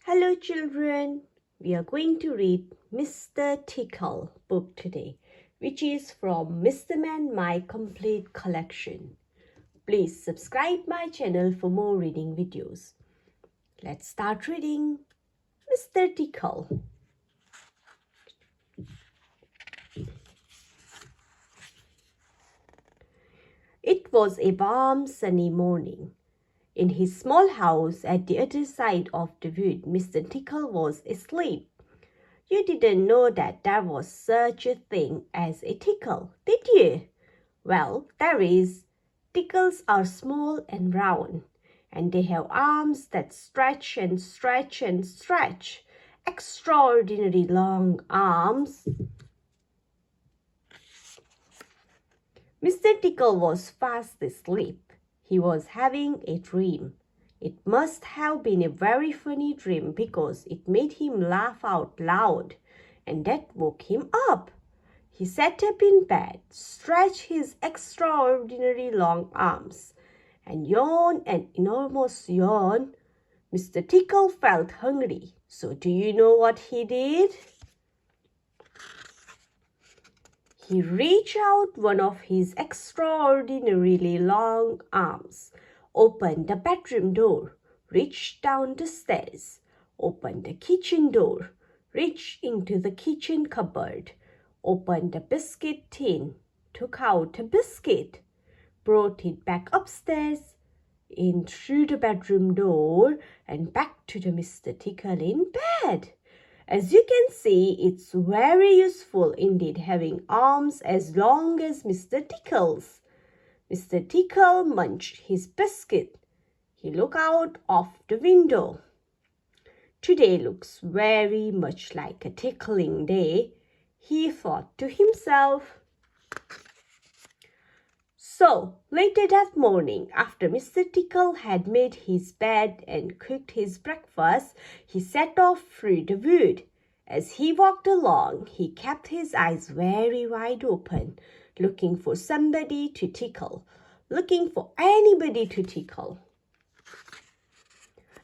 Hello children, we are going to read Mr. Tickle book today, which is from Mr. Man My Complete Collection. Please subscribe my channel for more reading videos. Let's start reading Mr. Tickle. It was a warm sunny morning. In his small house at the other side of the wood, Mr. Tickle was asleep. You didn't know that there was such a thing as a tickle, did you? Well, there is. Tickles are small and round, and they have arms that stretch and stretch and stretch. Extraordinary long arms. Mr. Tickle was fast asleep. He was having a dream. It must have been a very funny dream because it made him laugh out loud, and that woke him up. He sat up in bed, stretched his extraordinary long arms, and yawned an enormous yawn. Mr. Tickle felt hungry, so do you know what he did? He reached out one of his extraordinarily long arms, opened the bedroom door, reached down the stairs, opened the kitchen door, reached into the kitchen cupboard, opened the biscuit tin, took out a biscuit, brought it back upstairs, in through the bedroom door, and back to the Mr. Tickle in bed. As you can see, it's very useful indeed having arms as long as Mr. Tickle's. Mr. Tickle munched his biscuit. He looked out of the window. Today looks very much like a tickling day, he thought to himself. So, later that morning, after Mr. Tickle had made his bed and cooked his breakfast, he set off through the wood. As he walked along, he kept his eyes very wide open, looking for somebody to tickle, looking for anybody to tickle.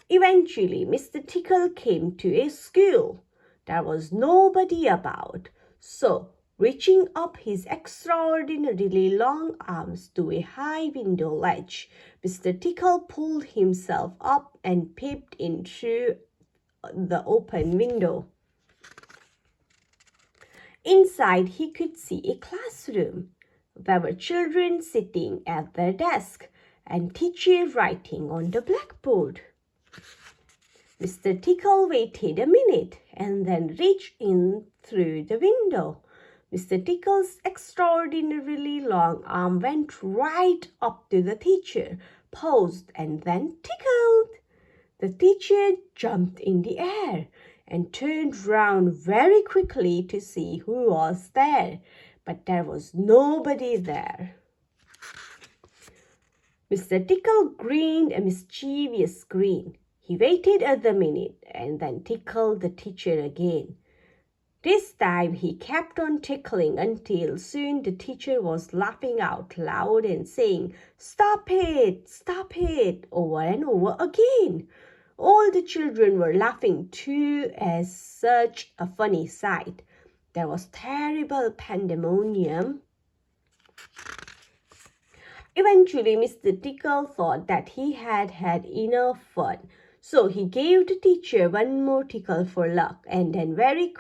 Eventually, Mr. Tickle came to a school. There was nobody about, so reaching up his extraordinarily long arms to a high window ledge, Mr. Tickle pulled himself up and peeped in through the open window. Inside, he could see a classroom. There were children sitting at their desk and teacher writing on the blackboard. Mr. Tickle waited a minute and then reached in through the window. Mr. Tickle's extraordinarily long arm went right up to the teacher, paused, and then tickled. The teacher jumped in the air and turned round very quickly to see who was there, but there was nobody there. Mr. Tickle grinned a mischievous grin. He waited another minute and then tickled the teacher again. This time he kept on tickling until soon the teacher was laughing out loud and saying, stop it, over and over again. All the children were laughing too as such a funny sight. There was terrible pandemonium. Eventually, Mr. Tickle thought that he had had enough fun, so he gave the teacher one more tickle for luck and then very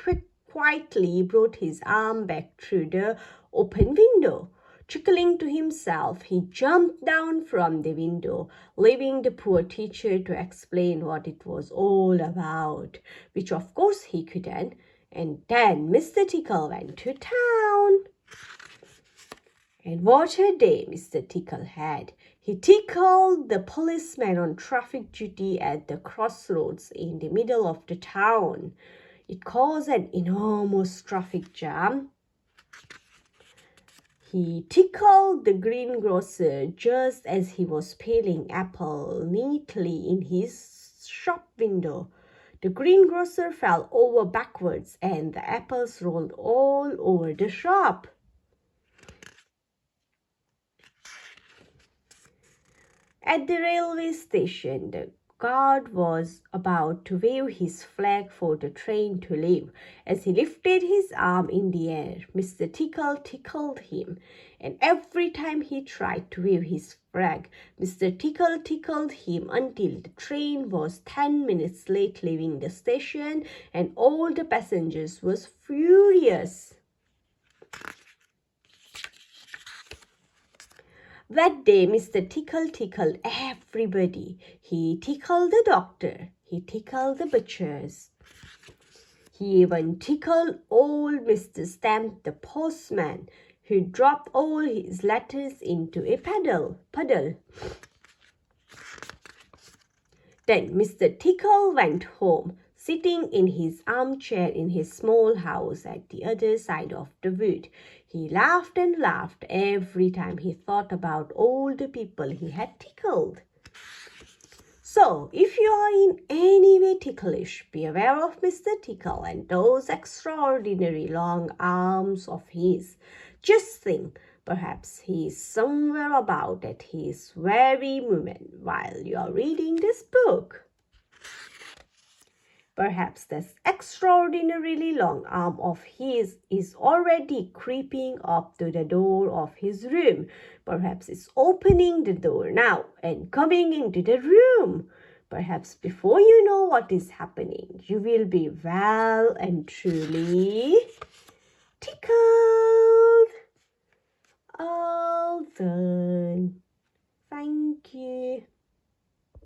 quietly brought his arm back through the open window. Chuckling to himself, he jumped down from the window, leaving the poor teacher to explain what it was all about, which of course he couldn't. And then Mr. Tickle went to town. And what a day Mr. Tickle had. He tickled the policeman on traffic duty at the crossroads in the middle of the town. It caused an enormous traffic jam. He tickled the greengrocer just as he was peeling apples neatly in his shop window. The greengrocer fell over backwards and the apples rolled all over the shop. At the railway station, the guard was about to wave his flag for the train to leave. As he lifted his arm in the air, Mr. Tickle tickled him, and every time he tried to wave his flag, Mr. Tickle tickled him until the train was 10 minutes late leaving the station, and all the passengers was furious. That day, Mr. Tickle tickled everybody. He tickled the doctor. He tickled the butchers. He even tickled old Mr. Stamp, the postman, who dropped all his letters into a puddle. Then Mr. Tickle went home, sitting in his armchair in his small house at the other side of the wood. He laughed and laughed every time he thought about all the people he had tickled. So, if you are in any way ticklish, be aware of Mr. Tickle and those extraordinary long arms of his. Just think, perhaps he is somewhere about at his very moment while you are reading this book. Perhaps this extraordinarily long arm of his is already creeping up to the door of his room. Perhaps it's opening the door now and coming into the room. Perhaps before you know what is happening, you will be well and truly tickled. All done. Thank you.